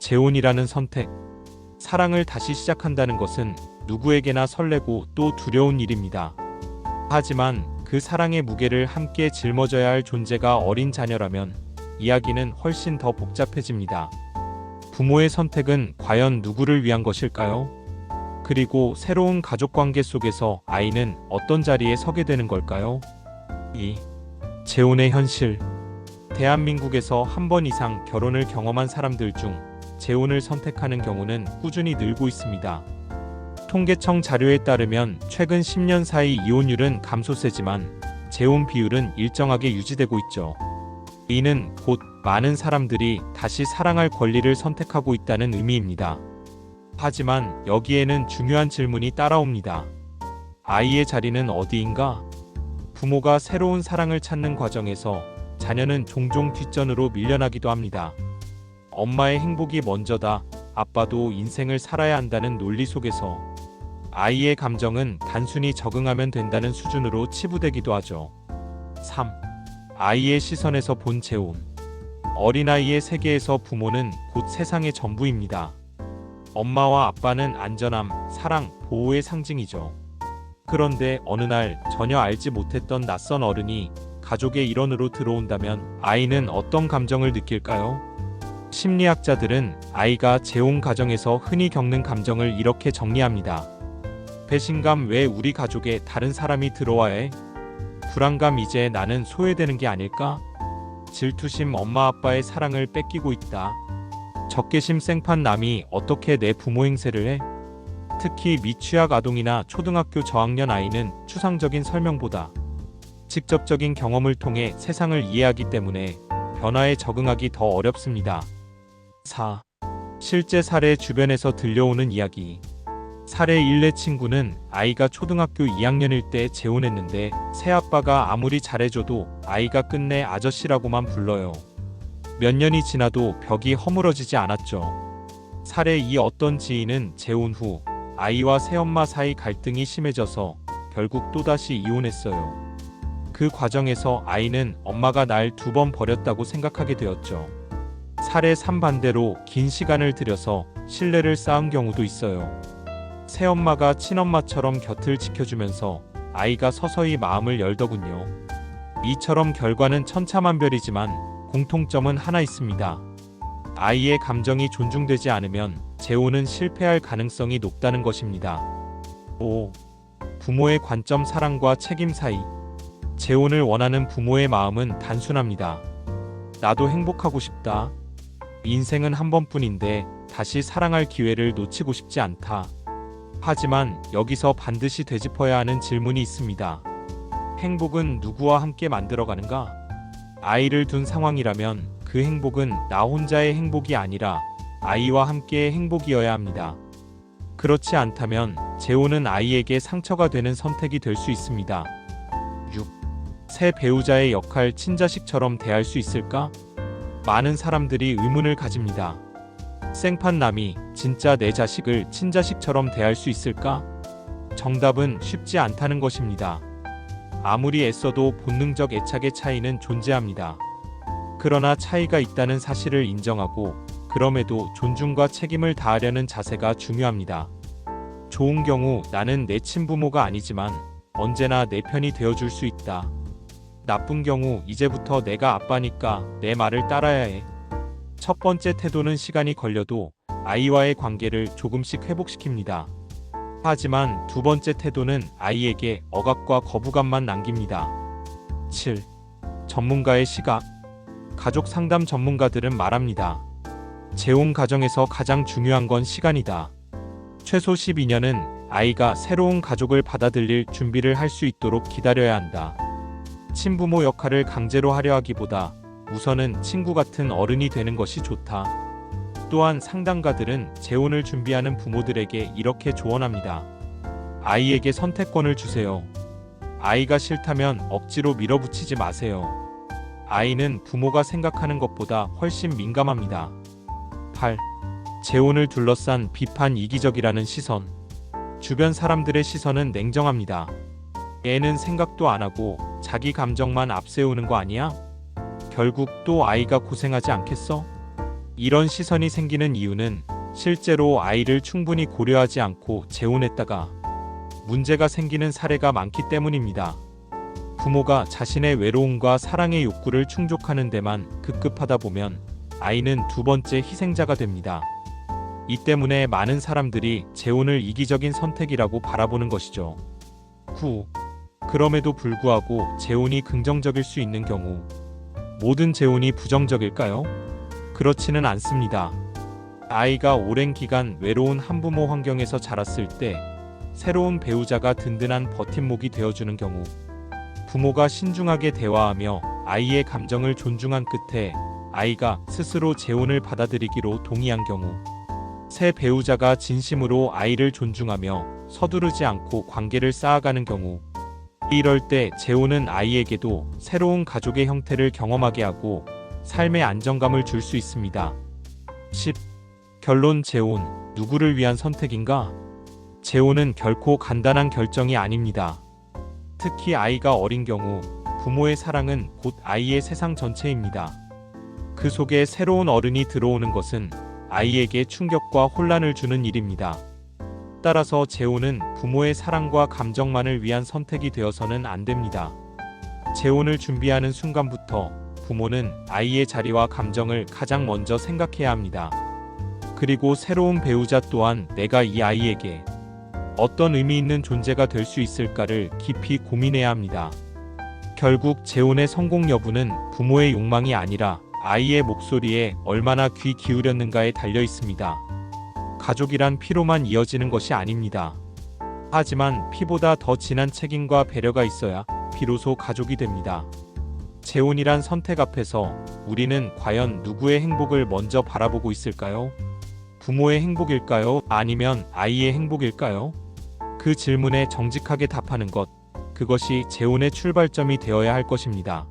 재혼이라는 선택. 사랑을 다시 시작한다는 것은 누구에게나 설레고 또 두려운 일입니다. 하지만 그 사랑의 무게를 함께 짊어져야 할 존재가 어린 자녀라면 이야기는 훨씬 더 복잡해집니다. 부모의 선택은 과연 누구를 위한 것일까요? 그리고 새로운 가족 관계 속에서 아이는 어떤 자리에 서게 되는 걸까요? 2. 재혼의 현실. 대한민국에서 한 번 이상 결혼을 경험한 사람들 중 재혼을 선택하는 경우는 꾸준히 늘고 있습니다. 통계청 자료에 따르면 최근 10년 사이 이혼율은 감소세지만 재혼 비율은 일정하게 유지되고 있죠. 이는 곧 많은 사람들이 다시 사랑할 권리를 선택하고 있다는 의미입니다. 하지만 여기에는 중요한 질문이 따라옵니다. 아이의 자리는 어디인가? 부모가 새로운 사랑을 찾는 과정에서 자녀는 종종 뒷전으로 밀려나기도 합니다. 엄마의 행복이 먼저다. 아빠도 인생을 살아야 한다는 논리 속에서 아이의 감정은 단순히 적응하면 된다는 수준으로 치부되기도 하죠. 3. 아이의 시선에서 본 재혼. 어린아이의 세계에서 부모는 곧 세상의 전부입니다. 엄마와 아빠는 안전함, 사랑, 보호의 상징이죠. 그런데 어느 날 전혀 알지 못했던 낯선 어른이 가족의 일원으로 들어온다면 아이는 어떤 감정을 느낄까요? 심리학자들은 아이가 재혼 과정에서 흔히 겪는 감정을 이렇게 정리합니다. 배신감, 왜 우리 가족에 다른 사람이 들어와야 해? 불안감, 이제 나는 소외되는 게 아닐까? 질투심, 엄마 아빠의 사랑을 뺏기고 있다. 적개심, 생판, 남이 어떻게 내 부모 행세를 해? 특히 미취학 아동이나 초등학교 저학년 아이는 추상적인 설명보다 직접적인 경험을 통해 세상을 이해하기 때문에 변화에 적응하기 더 어렵습니다. 4. 실제 사례. 주변에서 들려오는 이야기. 사례 1. 내 친구는 아이가 초등학교 2학년일 때 재혼했는데 새아빠가 아무리 잘해줘도 아이가 끝내 아저씨라고만 불러요. 몇 년이 지나도 벽이 허물어지지 않았죠. 사례 2. 어떤 지인은 재혼 후 아이와 새엄마 사이 갈등이 심해져서 결국 또다시 이혼했어요. 그 과정에서 아이는 엄마가 날 2번 버렸다고 생각하게 되었죠. 사례 3. 반대로 긴 시간을 들여서 신뢰를 쌓은 경우도 있어요. 새엄마가 친엄마처럼 곁을 지켜주면서 아이가 서서히 마음을 열더군요. 이처럼 결과는 천차만별이지만 공통점은 하나 있습니다. 아이의 감정이 존중되지 않으면 재혼은 실패할 가능성이 높다는 것입니다. 5. 부모의 관점. 사랑과 책임 사이. 재혼을 원하는 부모의 마음은 단순합니다. 나도 행복하고 싶다. 인생은 한 번뿐인데 다시 사랑할 기회를 놓치고 싶지 않다. 하지만 여기서 반드시 되짚어야 하는 질문이 있습니다. 행복은 누구와 함께 만들어가는가? 아이를 둔 상황이라면 그 행복은 나 혼자의 행복이 아니라 아이와 함께의 행복이어야 합니다. 그렇지 않다면 재혼은 아이에게 상처가 되는 선택이 될 수 있습니다. 6. 새 배우자의 역할. 친자식처럼 대할 수 있을까? 많은 사람들이 의문을 가집니다. 생판, 남이 진짜 내 자식을 친자식처럼 대할 수 있을까? 정답은 쉽지 않다는 것입니다. 아무리 애써도 본능적 애착의 차이는 존재합니다. 그러나 차이가 있다는 사실을 인정하고 그럼에도 존중과 책임을 다하려는 자세가 중요합니다. 좋은 경우 나는 내 친부모가 아니지만 언제나 내 편이 되어줄 수 있다. 나쁜 경우 이제부터 내가 아빠니까 내 말을 따라야 해. 첫 번째 태도는 시간이 걸려도 아이와의 관계를 조금씩 회복시킵니다. 하지만 두 번째 태도는 아이에게 억압과 거부감만 남깁니다. 7. 전문가의 시각. 가족 상담 전문가들은 말합니다. 재혼 과정에서 가장 중요한 건 시간이다. 최소 12년은 아이가 새로운 가족을 받아들일 준비를 할 수 있도록 기다려야 한다. 친부모 역할을 강제로 하려 하기보다 우선은 친구 같은 어른이 되는 것이 좋다. 또한 상담가들은 재혼을 준비하는 부모들에게 이렇게 조언합니다. 아이에게 선택권을 주세요. 아이가 싫다면 억지로 밀어붙이지 마세요. 아이는 부모가 생각하는 것보다 훨씬 민감합니다. 8. 재혼을 둘러싼 비판. 이기적이라는 시선. 주변 사람들의 시선은 냉정합니다. 애는 생각도 안 하고 자기 감정만 앞세우는 거 아니야? 결국 또 아이가 고생하지 않겠어? 이런 시선이 생기는 이유는 실제로 아이를 충분히 고려하지 않고 재혼했다가 문제가 생기는 사례가 많기 때문입니다. 부모가 자신의 외로움과 사랑의 욕구를 충족하는 데만 급급하다 보면 아이는 두 번째 희생자가 됩니다. 이 때문에 많은 사람들이 재혼을 이기적인 선택이라고 바라보는 것이죠. 9. 그럼에도 불구하고 재혼이 긍정적일 수 있는 경우 모든 재혼이 부정적일까요? 그렇지는 않습니다. 아이가 오랜 기간 외로운 한부모 환경에서 자랐을 때 새로운 배우자가 든든한 버팀목이 되어주는 경우, 부모가 신중하게 대화하며 아이의 감정을 존중한 끝에 아이가 스스로 재혼을 받아들이기로 동의한 경우, 새 배우자가 진심으로 아이를 존중하며 서두르지 않고 관계를 쌓아가는 경우, 이럴 때 재혼은 아이에게도 새로운 가족의 형태를 경험하게 하고 삶의 안정감을 줄 수 있습니다. 10. 결론. 재혼, 누구를 위한 선택인가? 재혼은 결코 간단한 결정이 아닙니다. 특히 아이가 어린 경우 부모의 사랑은 곧 아이의 세상 전체입니다. 그 속에 새로운 어른이 들어오는 것은 아이에게 충격과 혼란을 주는 일입니다. 따라서 재혼은 부모의 사랑과 감정만을 위한 선택이 되어서는 안 됩니다. 재혼을 준비하는 순간부터 부모는 아이의 자리와 감정을 가장 먼저 생각해야 합니다. 그리고 새로운 배우자 또한 내가 이 아이에게 어떤 의미 있는 존재가 될 수 있을까를 깊이 고민해야 합니다. 결국 재혼의 성공 여부는 부모의 욕망이 아니라 아이의 목소리에 얼마나 귀 기울였는가에 달려 있습니다. 가족이란 피로만 이어지는 것이 아닙니다. 하지만 피보다 더 진한 책임과 배려가 있어야 비로소 가족이 됩니다. 재혼이란 선택 앞에서 우리는 과연 누구의 행복을 먼저 바라보고 있을까요? 부모의 행복일까요? 아니면 아이의 행복일까요? 그 질문에 정직하게 답하는 것, 그것이 재혼의 출발점이 되어야 할 것입니다.